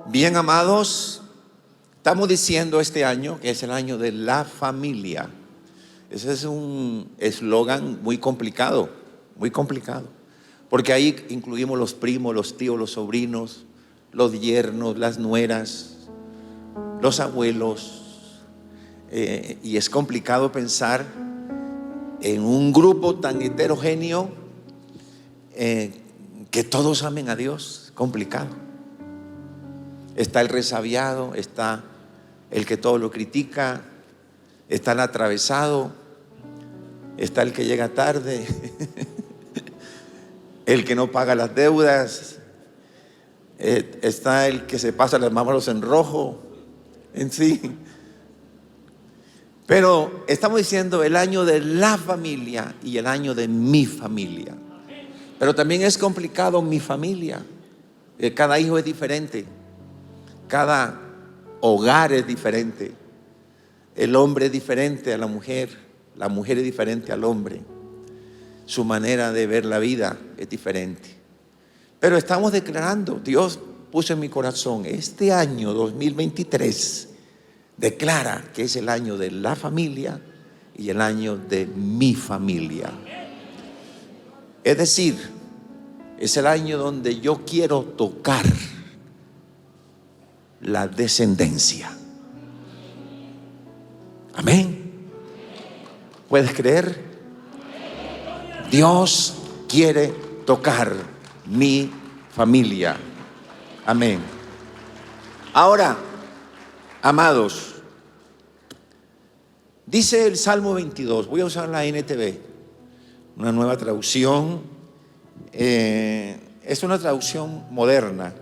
Bien, amados, estamos diciendo este año que es el año de la familia. Ese es un eslogan muy complicado, porque ahí incluimos los primos, los tíos, los sobrinos, los yernos, las nueras, los abuelos, y es complicado pensar en un grupo tan heterogéneo, que todos amen a Dios. Complicado. Está el resabiado, está el que todo lo critica, está el atravesado, está el que llega tarde, el que no paga las deudas, está el que se pasa las manos en rojo, en sí. Pero estamos diciendo el año de la familia y el año de mi familia. Pero también es complicado mi familia. Cada hijo es diferente, cada hogar es diferente. El hombre es diferente a la mujer es diferente al hombre. Su manera de ver la vida es diferente. Pero estamos declarando, Dios puso en mi corazón, este año 2023 declara que es el año de la familia y el año de mi familia. Es decir, es el año donde yo quiero tocar la descendencia. Amén. ¿Puedes creer? Dios quiere tocar mi familia. Amén. Ahora, amados, dice el Salmo 22, voy a usar la NTV, una nueva traducción, es una traducción moderna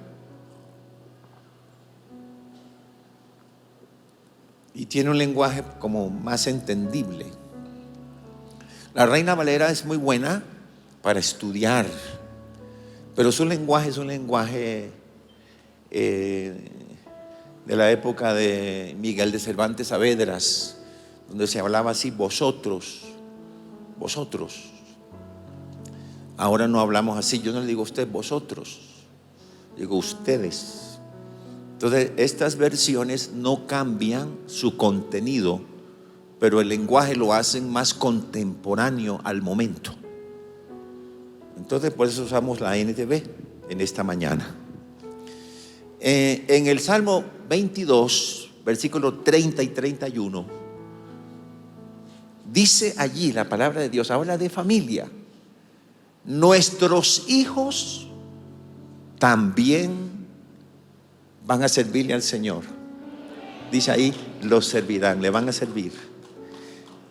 y tiene un lenguaje como más entendible. La Reina Valera es muy buena para estudiar, pero su lenguaje es un lenguaje de la época de Miguel de Cervantes Saavedras, donde se hablaba así: vosotros. Ahora no hablamos así. Yo no le digo a usted vosotros, digo ustedes. Entonces estas versiones no cambian su contenido, pero el lenguaje lo hacen más contemporáneo al momento. Entonces por eso usamos la NTV en esta mañana. En el Salmo 22, versículos 30 y 31, dice allí la palabra de Dios, habla de familia. Nuestros hijos también van a servirle al Señor. Dice ahí, los servirán, le van a servir.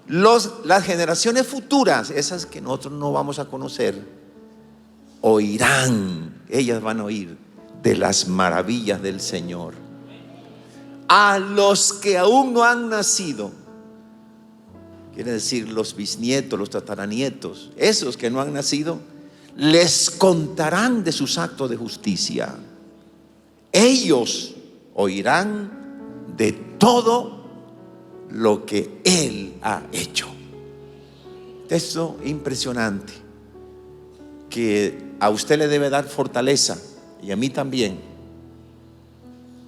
Las generaciones futuras, esas que nosotros no vamos a conocer, oirán, ellas van a oír de las maravillas del Señor. A los que aún no han nacido, quiere decir los bisnietos, los tataranietos, esos que no han nacido, les contarán de sus actos de justicia. Ellos oirán de todo lo que Él ha hecho. Texto impresionante que a usted le debe dar fortaleza y a mí también.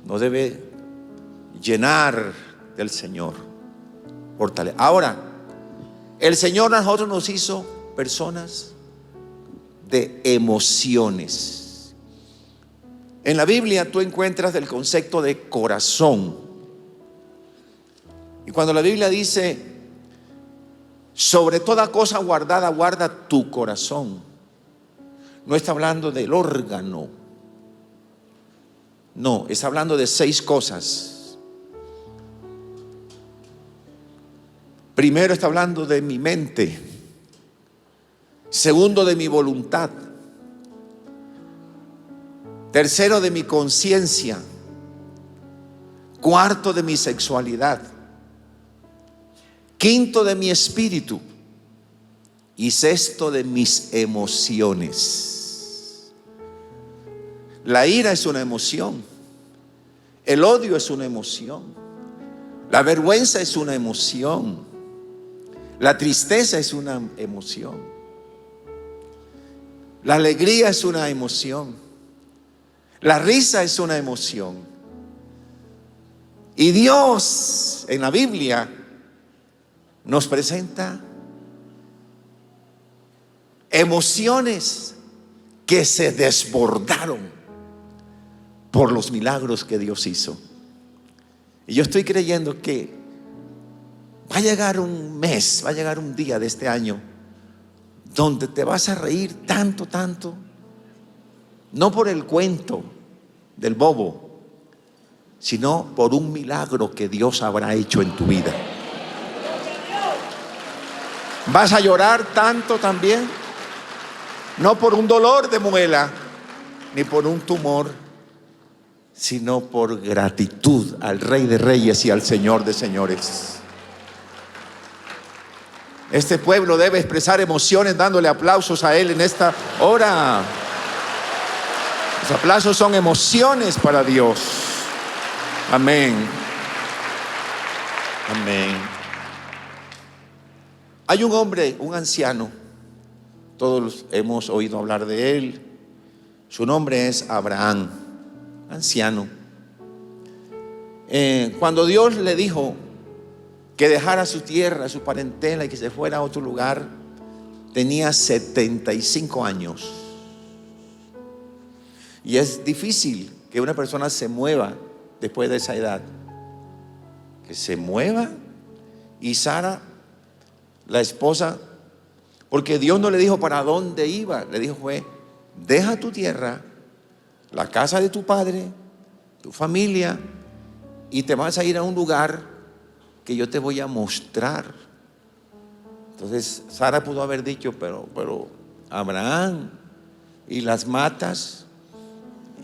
Nos debe llenar del Señor fortaleza. Ahora, el Señor a nosotros nos hizo personas de emociones. En la Biblia tú encuentras el concepto de corazón. Y cuando la Biblia dice, sobre toda cosa guardada, guarda tu corazón, no está hablando del órgano. No, está hablando de 6 cosas. Primero está hablando de mi mente. Segundo, de mi voluntad. Tercero, de mi conciencia. Cuarto, de mi sexualidad. Quinto, de mi espíritu. Y sexto, de mis emociones. La ira es una emoción. El odio es una emoción. La vergüenza es una emoción. La tristeza es una emoción. La alegría es una emoción. La risa es una emoción. Y Dios en la Biblia nos presenta emociones que se desbordaron por los milagros que Dios hizo. Y yo estoy creyendo que va a llegar un mes, va a llegar un día de este año donde te vas a reír tanto, tanto, no por el cuento del bobo, sino por un milagro que Dios habrá hecho en tu vida. Vas a llorar tanto también, no por un dolor de muela, ni por un tumor, sino por gratitud al Rey de Reyes y al Señor de Señores. Este pueblo debe expresar emociones dándole aplausos a Él en esta hora. Los aplausos son emociones para Dios. Amén. Amén. Hay un hombre, un anciano, todos hemos oído hablar de él. Su nombre es Abraham, anciano. Cuando Dios le dijo que dejara su tierra, su parentela y que se fuera a otro lugar, tenía 75 años. Y es difícil que una persona se mueva después de esa edad. Que se mueva. Y Sara, la esposa, porque Dios no le dijo para dónde iba, le dijo fue: deja tu tierra, la casa de tu padre, tu familia, y te vas a ir a un lugar que yo te voy a mostrar. Entonces Sara pudo haber dicho, pero Abraham, y las matas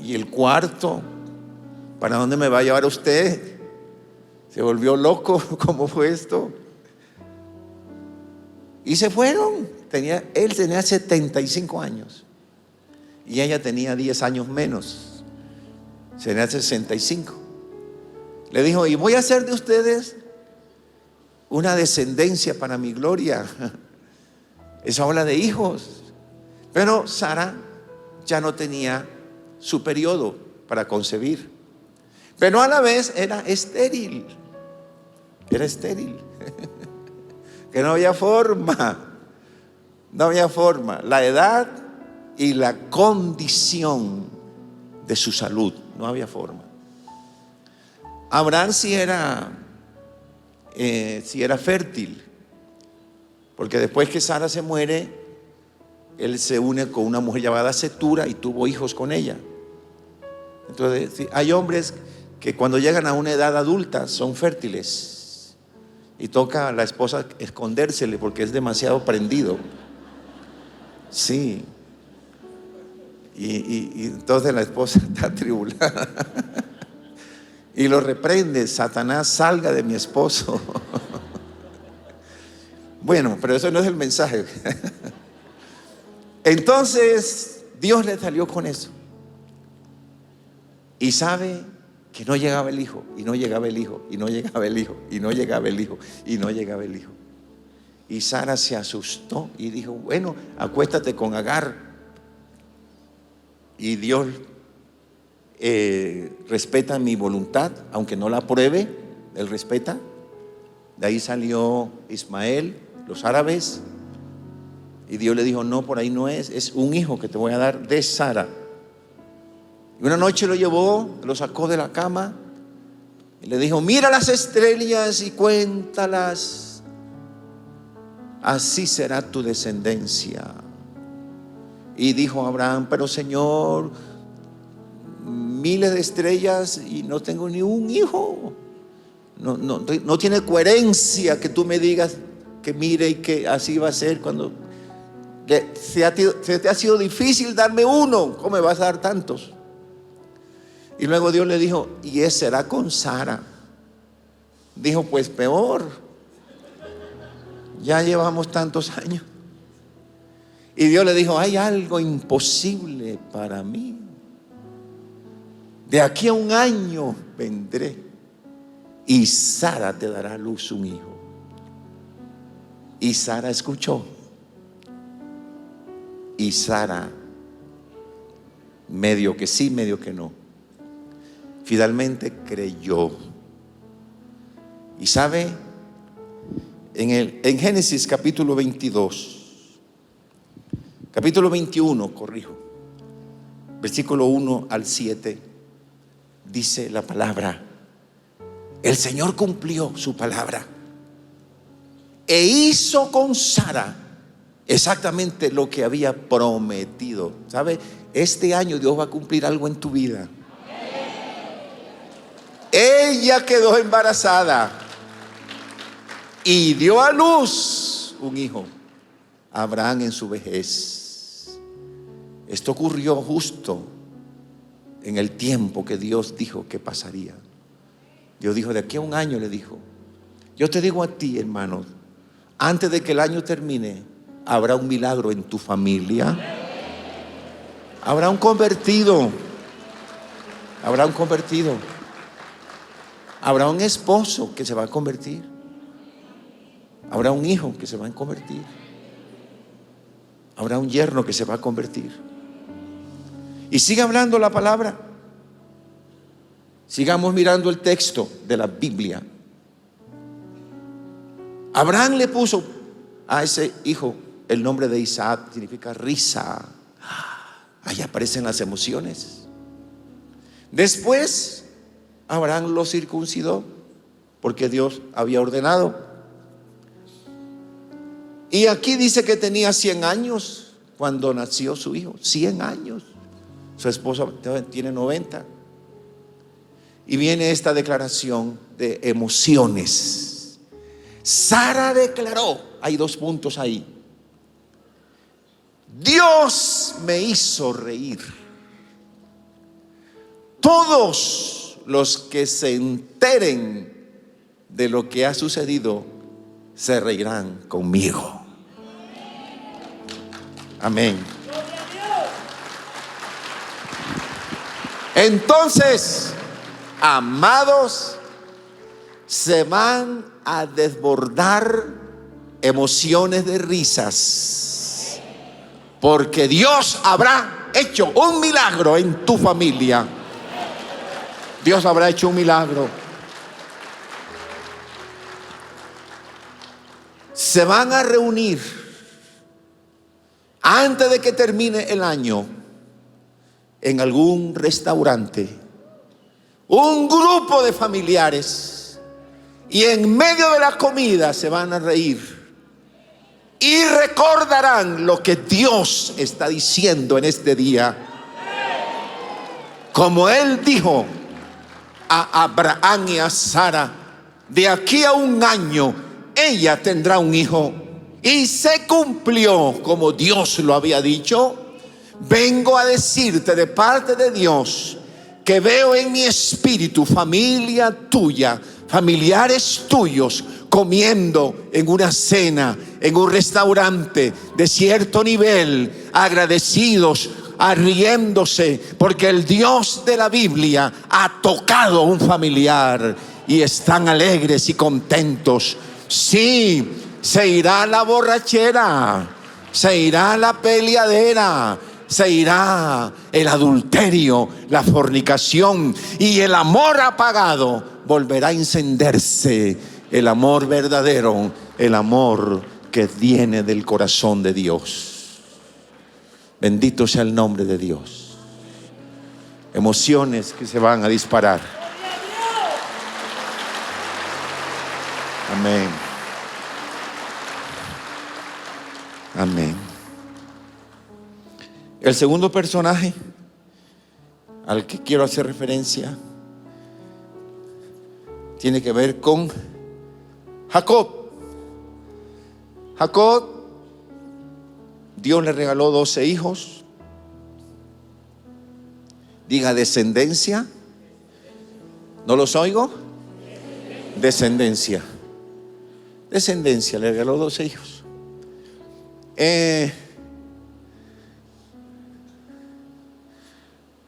y el cuarto, ¿para dónde me va a llevar usted? Se volvió loco. ¿Cómo fue esto? Y se fueron. Él tenía 75 años y ella tenía 10 años menos, tenía 65. Le dijo: y voy a hacer de ustedes una descendencia para mi gloria. Eso habla de hijos. Pero Sara ya no tenía su periodo para concebir, pero a la vez era estéril. Era estéril. Que no había forma. No había forma. La edad y la condición de su salud, no había forma. Abraham sí era fértil, porque después que Sara se muere, él se une con una mujer llamada Cetura y tuvo hijos con ella. Entonces hay hombres que cuando llegan a una edad adulta son fértiles y toca a la esposa escondérsele porque es demasiado prendido. Sí. Y entonces la esposa está atribulada y lo reprende: Satanás, salga de mi esposo. Bueno, pero eso no es el mensaje. Entonces Dios le salió con eso. Y sabe que no llegaba el hijo, y no llegaba el hijo, y no llegaba el hijo, y no llegaba el hijo, y no llegaba el hijo. Y Sara se asustó y dijo: bueno, acuéstate con Agar. Y Dios respeta mi voluntad, aunque no la apruebe, Él respeta. De ahí salió Ismael, los árabes. Y Dios le dijo: no, por ahí no es un hijo que te voy a dar de Sara. Y una noche lo llevó, lo sacó de la cama y le dijo: mira las estrellas y cuéntalas. Así será tu descendencia. Y dijo Abraham: pero Señor, miles de estrellas y no tengo ni un hijo. No tiene coherencia que tú me digas que mire y que así va a ser cuando se te ha sido difícil darme uno. ¿Cómo me vas a dar tantos? Y luego Dios le dijo: y ese será con Sara. Dijo: pues peor. Ya llevamos tantos años. Y Dios le dijo: hay algo imposible para mí. De aquí a un año vendré y Sara te dará a luz un hijo. Y Sara escuchó. Y Sara, medio que sí, medio que no, finalmente creyó. Y sabe, en Génesis capítulo 22, capítulo 21, corrijo, versículo 1 al 7, dice la palabra: el Señor cumplió su palabra e hizo con Sara exactamente lo que había prometido. ¿Sabe? Este año Dios va a cumplir algo en tu vida. Ella quedó embarazada y dio a luz un hijo, Abraham, en su vejez. Esto ocurrió justo en el tiempo que Dios dijo que pasaría. Dios dijo: de aquí a un año, le dijo. Yo te digo a ti, hermano, antes de que el año termine, habrá un milagro en tu familia. Habrá un convertido. Habrá un convertido. Habrá un esposo que se va a convertir. Habrá un hijo que se va a convertir. Habrá un yerno que se va a convertir. Y sigue hablando la palabra. Sigamos mirando el texto de la Biblia. Abraham le puso a ese hijo el nombre de Isaac, significa risa. Ahí aparecen las emociones. Después Abraham lo circuncidó, porque Dios había ordenado. Y aquí dice que tenía 100 años cuando nació su hijo. 100 años. Su esposa tiene 90. Y viene esta declaración de emociones. Sara declaró, hay 2 puntos ahí: Dios me hizo reír. Todos los que se enteren de lo que ha sucedido se reirán conmigo. Amén. Entonces, amados, se van a desbordar emociones de risas, porque Dios habrá hecho un milagro en tu familia. Dios habrá hecho un milagro. Se van a reunir antes de que termine el año en algún restaurante, un grupo de familiares, y en medio de la comida se van a reír y recordarán lo que Dios está diciendo en este día. Como Él dijo a Abraham y a Sara: de aquí a un año ella tendrá un hijo. Y se cumplió como Dios lo había dicho. Vengo a decirte de parte de Dios que veo en mi espíritu familia tuya, familiares tuyos, comiendo en una cena, en un restaurante de cierto nivel, agradecidos, riéndose, porque el Dios de la Biblia ha tocado a un familiar y están alegres y contentos. Sí, se irá la borrachera, se irá la peleadera, se irá el adulterio, la fornicación, y el amor apagado volverá a encenderse. El amor verdadero, el amor que viene del corazón de Dios. Bendito sea el nombre de Dios. Emociones que se van a disparar. Amén. Amén. El segundo personaje al que quiero hacer referencia tiene que ver con Jacob. Jacob, Dios le regaló 12 hijos. Diga descendencia. ¿No los oigo? Descendencia. Descendencia, le regaló 12 hijos.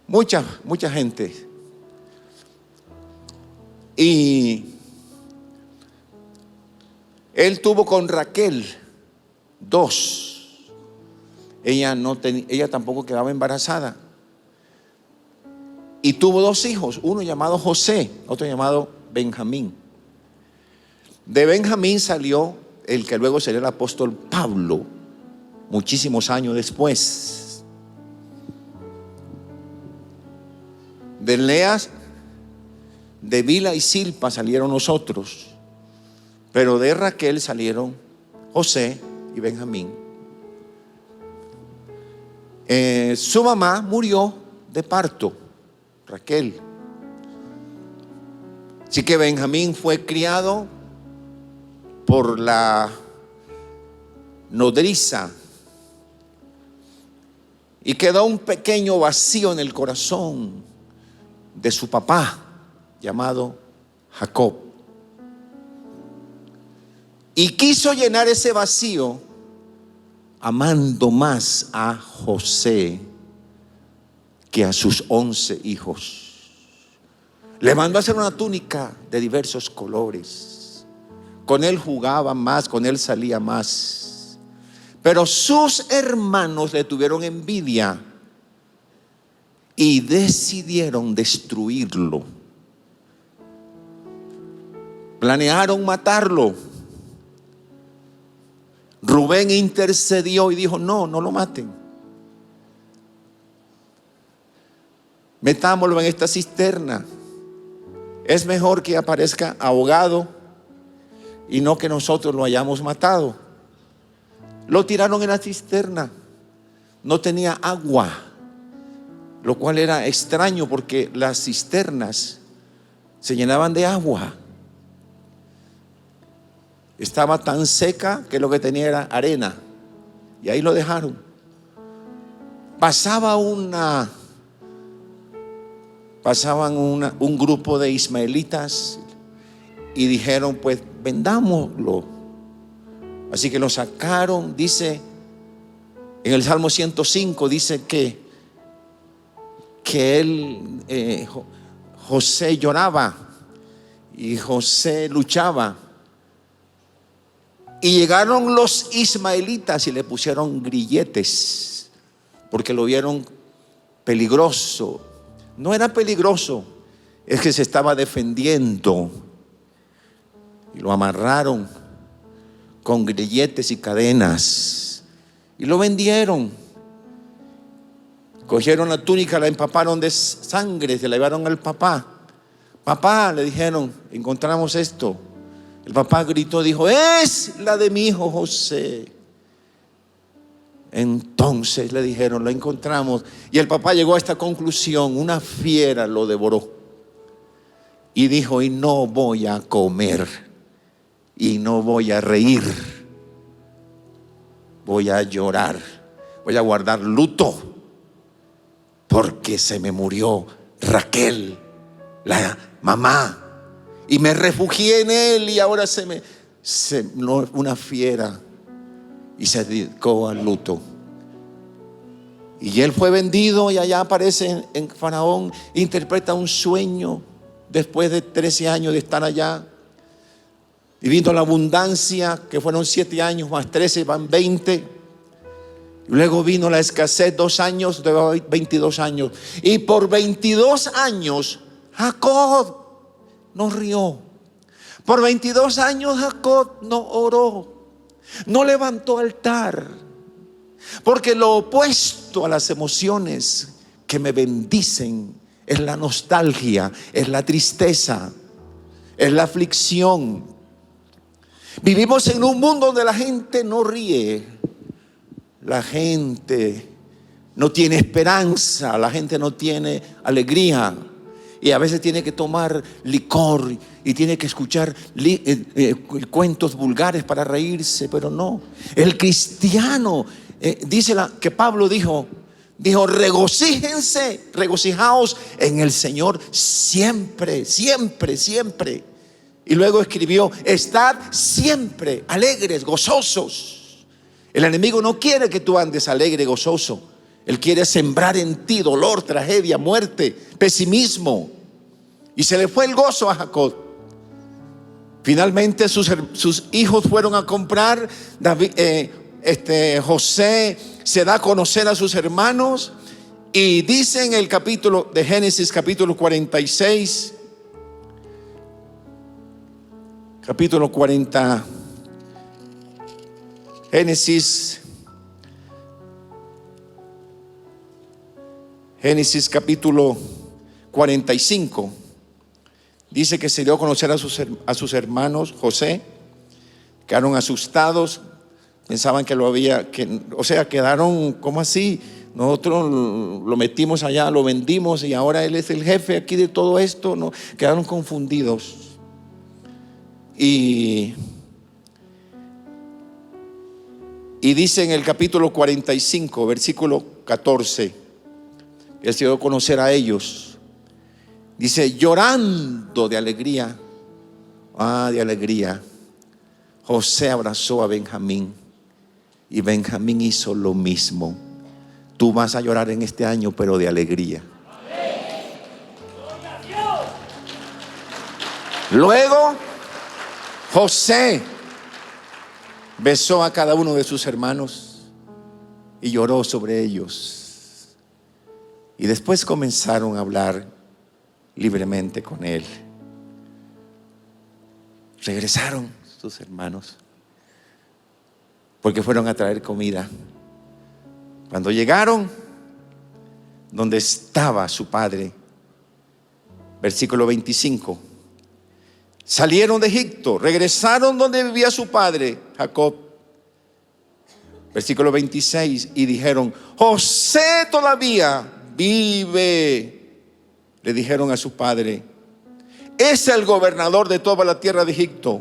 Mucha gente. Y él tuvo con Raquel 2. Ella tampoco quedaba embarazada. Y tuvo 2 hijos, uno llamado José, otro llamado Benjamín. De Benjamín salió el que luego sería el apóstol Pablo, muchísimos años después. De Lea, de Bilha y Zilpa salieron los otros, pero de Raquel salieron José y Benjamín. Su mamá murió de parto, Raquel. Así que Benjamín fue criado por la nodriza y quedó un pequeño vacío en el corazón de su papá, llamado Jacob, y quiso llenar ese vacío amando más a José que a sus 11 hijos. Le mandó a hacer una túnica de diversos colores. Con él jugaba más, con él salía más. Pero sus hermanos le tuvieron envidia y decidieron destruirlo. Planearon matarlo. Rubén intercedió y dijo: no lo maten. Metámoslo en esta cisterna. Es mejor que aparezca ahogado y no que nosotros lo hayamos matado. Lo tiraron en la cisterna. No tenía agua, lo cual era extraño porque las cisternas se llenaban de agua. Estaba tan seca que lo que tenía era arena, y ahí lo dejaron. Pasaban un grupo de ismaelitas y dijeron: pues vendámoslo. Así que lo sacaron. Dice en el Salmo 105, dice que José lloraba y José luchaba. Y llegaron los ismaelitas y le pusieron grilletes porque lo vieron peligroso. No era peligroso, es que se estaba defendiendo. Y lo amarraron con grilletes y cadenas y lo vendieron. Cogieron la túnica, la empaparon de sangre, se la llevaron al papá. Papá, le dijeron, encontramos esto. El papá gritó, dijo: es la de mi hijo José. Entonces le dijeron: lo encontramos. Y el papá llegó a esta conclusión: una fiera lo devoró. Y dijo: y no voy a comer, y no voy a reír, voy a llorar, voy a guardar luto, porque se me murió Raquel, la mamá, y me refugié en él, y ahora una fiera. Y se dedicó al luto. Y él fue vendido, y allá aparece en Faraón, interpreta un sueño después de 13 años de estar allá. Y vino la abundancia, que fueron 7 años más 13, van 20. Luego vino la escasez, 2 años, 22 años. Y por 22 años Jacob no rió. Por 22 años Jacob no oró, no levantó altar. Porque lo opuesto a las emociones que me bendicen es la nostalgia, es la tristeza, es la aflicción. Vivimos en un mundo donde la gente no ríe, la gente no tiene esperanza, la gente no tiene alegría. Y a veces tiene que tomar licor y tiene que escuchar cuentos vulgares para reírse, pero no. El cristiano, dice que Pablo dijo: regocíjense, regocijaos en el Señor siempre, siempre, siempre. Y luego escribió: estad siempre alegres, gozosos. El enemigo no quiere que tú andes alegre, gozoso. Él quiere sembrar en ti dolor, tragedia, muerte, pesimismo. Y se le fue el gozo a Jacob. Finalmente sus hijos fueron a comprar. José se da a conocer a sus hermanos. Y dice en el capítulo de Génesis, capítulo 46, capítulo 40, Génesis capítulo 45. Dice que se dio a conocer a sus hermanos José. Quedaron asustados, pensaban que quedaron como así. Nosotros lo metimos allá, lo vendimos y ahora él es el jefe aquí de todo esto. No, quedaron confundidos. Y dice en el capítulo 45, versículo 14, él se dio a conocer a ellos. Dice, llorando de alegría, de alegría, José abrazó a Benjamín y Benjamín hizo lo mismo. Tú vas a llorar en este año, pero de alegría. Luego José besó a cada uno de sus hermanos y lloró sobre ellos. Y después comenzaron a hablar libremente con él. Regresaron sus hermanos porque fueron a traer comida. Cuando llegaron donde estaba su padre, versículo 25, salieron de Egipto, regresaron donde vivía su padre Jacob, versículo 26, y dijeron, José todavía vive. Le dijeron a su padre, es el gobernador de toda la tierra de Egipto.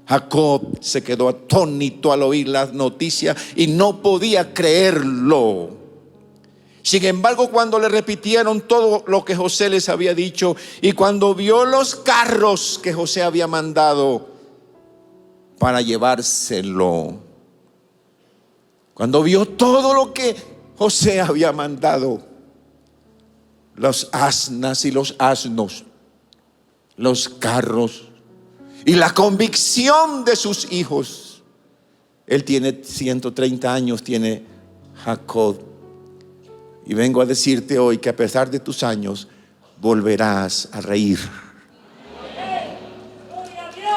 Jacob se quedó atónito al oír las noticias y no podía creerlo. Sin embargo, cuando le repitieron todo lo que José les había dicho y cuando vio los carros que José había mandado para llevárselo, cuando vio todo lo que José había mandado, las asnas y los asnos, los carros y la convicción de sus hijos. Él tiene 130 años, tiene Jacob. Y vengo a decirte hoy que a pesar de tus años, volverás a reír.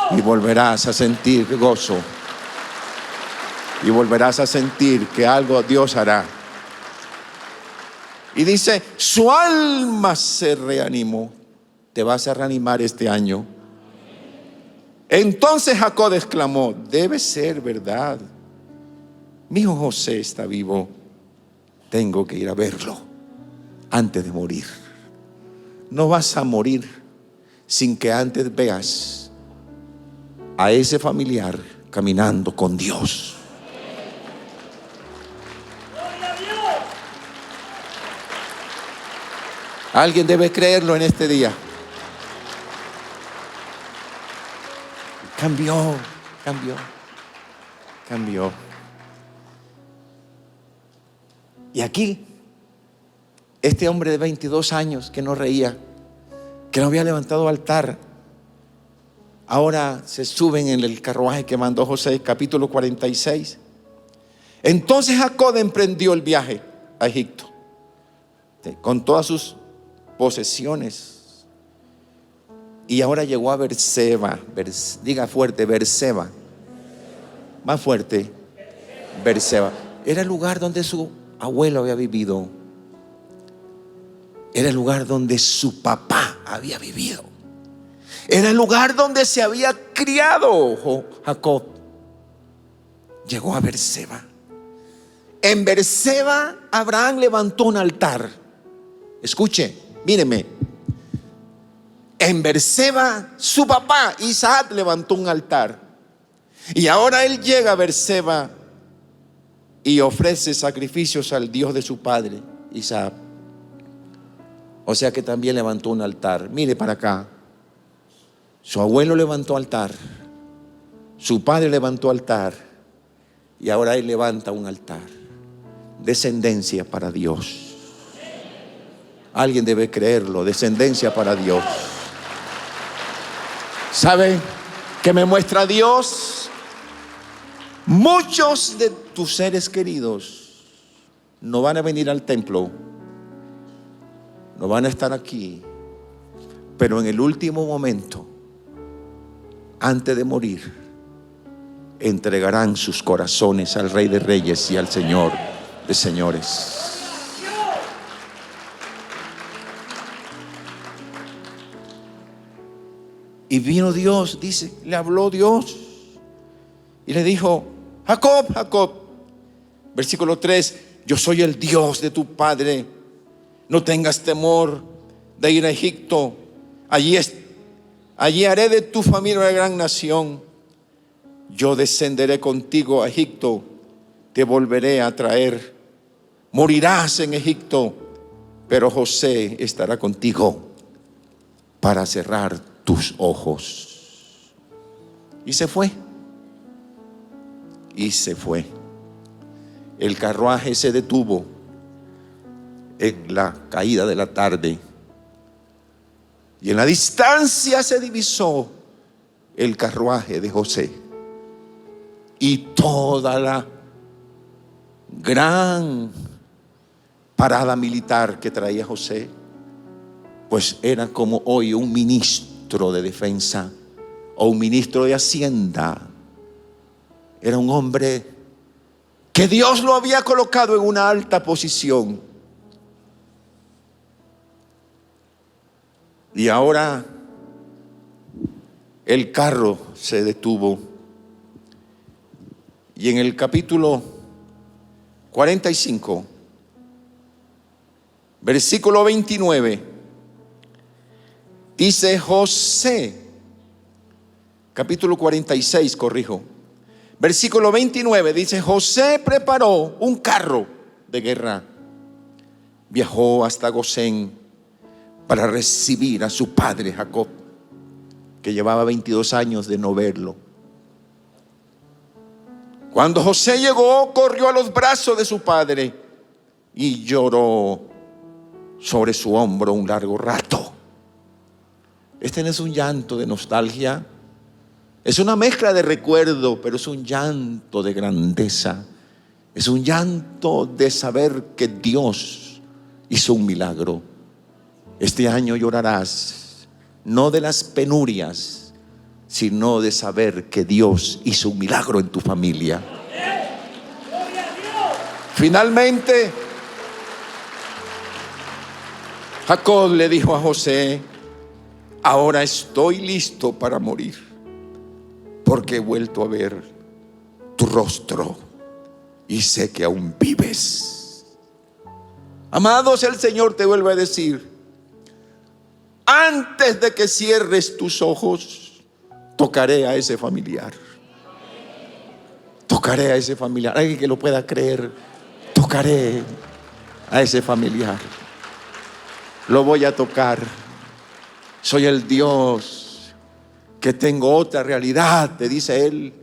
Y volverás a sentir gozo. Y volverás a sentir que algo Dios hará. Y dice, su alma se reanimó. Te vas a reanimar este año. Entonces Jacob exclamó, debe ser verdad. Mi hijo José está vivo. Tengo que ir a verlo antes de morir. No vas a morir sin que antes veas a ese familiar caminando con Dios. Alguien debe creerlo en este día. Cambió. Y aquí, este hombre de 22 años que no reía, que no había levantado altar, ahora se suben en el carruaje que mandó José, capítulo 46. Entonces Jacob emprendió el viaje a Egipto con todas sus posesiones. Y ahora llegó a Berseba. Diga fuerte, Berseba. Más fuerte, Berseba. Era el lugar donde su abuelo había vivido. Era el lugar donde su papá había vivido. Era el lugar donde se había criado Jacob. Llegó a Berseba. En Berseba Abraham levantó un altar. Escuche, míreme. En Berseba su papá Isaac levantó un altar. Y ahora él llega a Berseba y ofrece sacrificios al Dios de su padre Isaac. O sea que también levantó un altar. Mire para acá. Su abuelo levantó altar, su padre levantó altar, y ahora él levanta un altar. Descendencia para Dios. Alguien debe creerlo. Descendencia para Dios. ¿Sabe qué me muestra Dios? Muchos de tus seres queridos no van a venir al templo, no van a estar aquí, pero en el último momento antes de morir, entregarán sus corazones al Rey de Reyes y al Señor de Señores. Y vino Dios, dice, le habló Dios y le dijo: Jacob, Jacob. Versículo 3: yo soy el Dios de tu padre. No tengas temor de ir a Egipto. Allí haré de tu familia una gran nación. Yo descenderé contigo a Egipto, te volveré a traer. Morirás en Egipto, pero José estará contigo para cerrar tus ojos. Y se fue. Y se fue. El carruaje se detuvo en la caída de la tarde, y en la distancia se divisó el carruaje de José y toda la gran parada militar que traía José. Pues era como hoy un ministro de defensa o un ministro de hacienda. Era un hombre que Dios lo había colocado en una alta posición. Y ahora el carro se detuvo. Y en el capítulo 45, versículo 29, dice José, capítulo 46, corrijo. Versículo 29 dice: José preparó un carro de guerra, viajó hasta Gosén para recibir a su padre Jacob, que llevaba 22 años de no verlo. Cuando José llegó, corrió a los brazos de su padre y lloró sobre su hombro un largo rato. Este no es un llanto de nostalgia, es una mezcla de recuerdo, pero es un llanto de grandeza. Es un llanto de saber que Dios hizo un milagro. Este año llorarás no de las penurias, sino de saber que Dios hizo un milagro en tu familia. Finalmente, Jacob le dijo a José: ahora estoy listo para morir, porque he vuelto a ver tu rostro y sé que aún vives. Amados, el Señor te vuelve a decir: antes de que cierres tus ojos, tocaré a ese familiar. Tocaré a ese familiar. Alguien que lo pueda creer. Tocaré a ese familiar. Lo voy a tocar. Soy el Dios que tengo otra realidad, te dice él.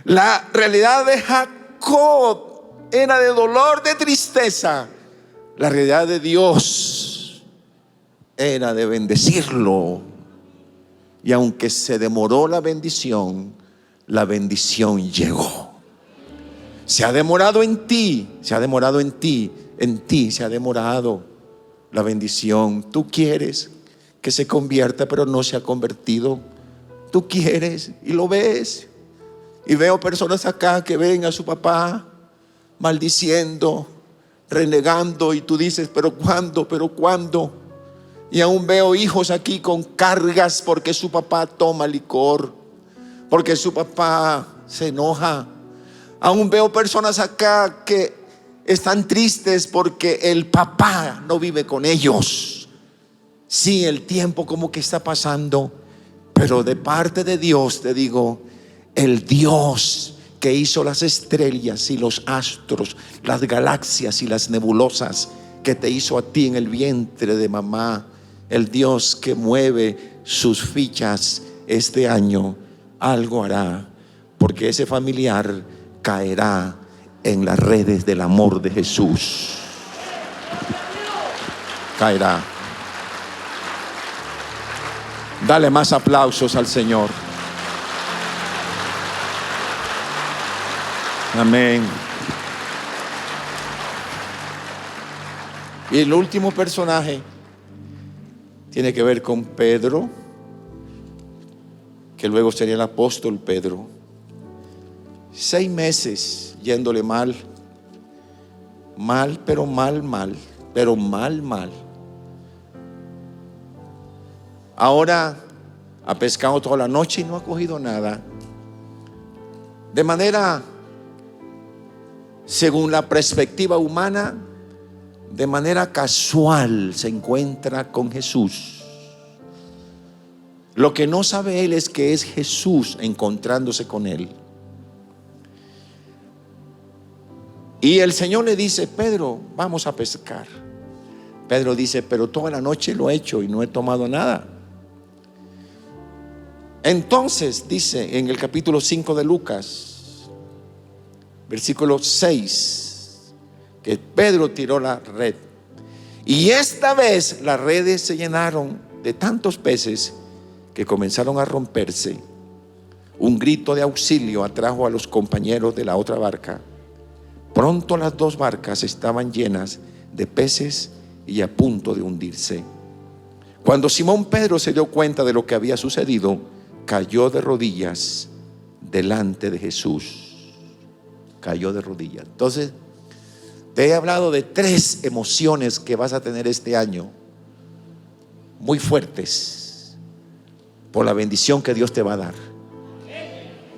La realidad de Jacob era de dolor, de tristeza. La realidad de Dios era de bendecirlo. Y aunque se demoró la bendición llegó. Se ha demorado en ti, se ha demorado en ti, en ti se ha demorado la bendición. Tú quieres que se convierta, pero no se ha convertido. Tú quieres y lo ves. Y veo personas acá que ven a su papá maldiciendo, renegando, y tú dices: pero ¿cuándo? ¿Pero cuándo? Y aún veo hijos aquí con cargas porque su papá toma licor, porque su papá se enoja. Aún veo personas acá que están tristes porque el papá no vive con ellos. Sí, el tiempo como que está pasando, pero de parte de Dios te digo: el Dios que hizo las estrellas y los astros, las galaxias y las nebulosas, que te hizo a ti en el vientre de mamá, el Dios que mueve sus fichas este año, algo hará, porque ese familiar caerá en las redes del amor de Jesús. Caerá. Dale más aplausos al Señor. Amén. Y el último personaje tiene que ver con Pedro, que luego sería el apóstol Pedro. 6 meses yéndole mal, pero mal. Ahora ha pescado toda la noche y no ha cogido nada. De manera, según la perspectiva humana, de manera casual se encuentra con Jesús. Lo que no sabe él es que es Jesús encontrándose con él. Y el Señor le dice: Pedro, vamos a pescar. Pedro dice: pero toda la noche lo he hecho y no he tomado nada. Entonces dice en el capítulo 5 de Lucas, versículo 6, que Pedro tiró la red, y esta vez las redes se llenaron de tantos peces que comenzaron a romperse. Un grito de auxilio atrajo a los compañeros de la otra barca. Pronto las 2 barcas estaban llenas de peces y a punto de hundirse. Cuando Simón Pedro se dio cuenta de lo que había sucedido, cayó de rodillas delante de Jesús. Cayó de rodillas. Entonces, te he hablado de 3 emociones que vas a tener este año, muy fuertes, por la bendición que Dios te va a dar.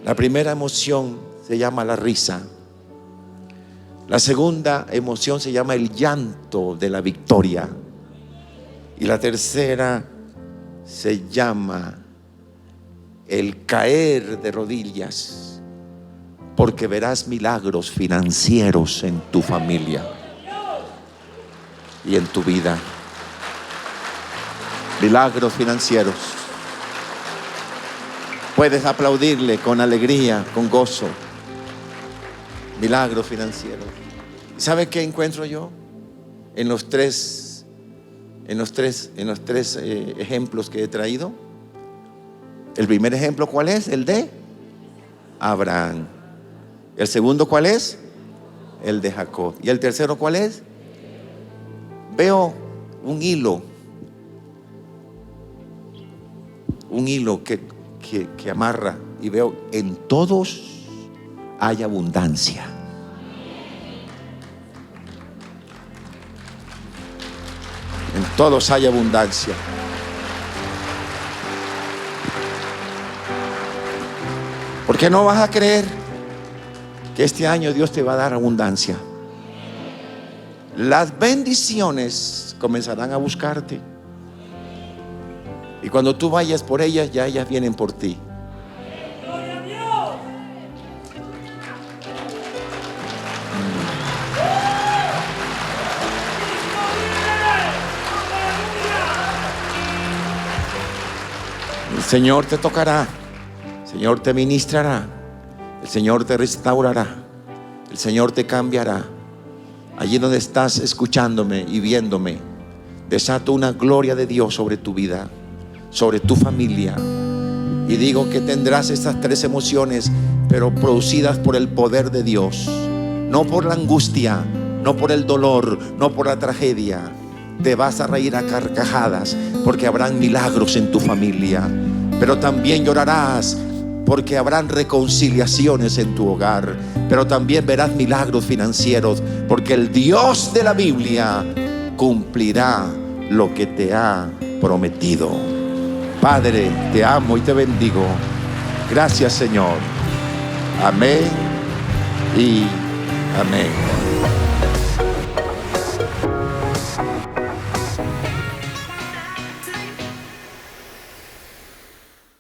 La primera emoción se llama la risa. La segunda emoción se llama el llanto de la victoria. Y la tercera se llama el caer de rodillas, porque verás milagros financieros en tu familia y en tu vida. Milagros financieros. Puedes aplaudirle con alegría, con gozo. Milagros financieros. ¿Sabe qué encuentro yo? En los tres ejemplos que he traído. El primer ejemplo, ¿cuál es? El de Abraham. El segundo, ¿cuál es? El de Jacob. Y el tercero, ¿cuál es? Veo un hilo que amarra, y veo: en todos hay abundancia. En todos hay abundancia. ¿Por qué no vas a creer que este año Dios te va a dar abundancia? Las bendiciones comenzarán a buscarte, y cuando tú vayas por ellas, ya ellas vienen por ti. El Señor te tocará, el Señor te ministrará, el Señor te restaurará, el Señor te cambiará. Allí donde estás escuchándome y viéndome, desato una gloria de Dios sobre tu vida, sobre tu familia, y digo que tendrás estas 3 emociones, pero producidas por el poder de Dios, no por la angustia, no por el dolor, no por la tragedia. Te vas a reír a carcajadas porque habrán milagros en tu familia, pero también llorarás porque habrán reconciliaciones en tu hogar, pero también verás milagros financieros, porque el Dios de la Biblia cumplirá lo que te ha prometido. Padre, te amo y te bendigo. Gracias, Señor. Amén y amén.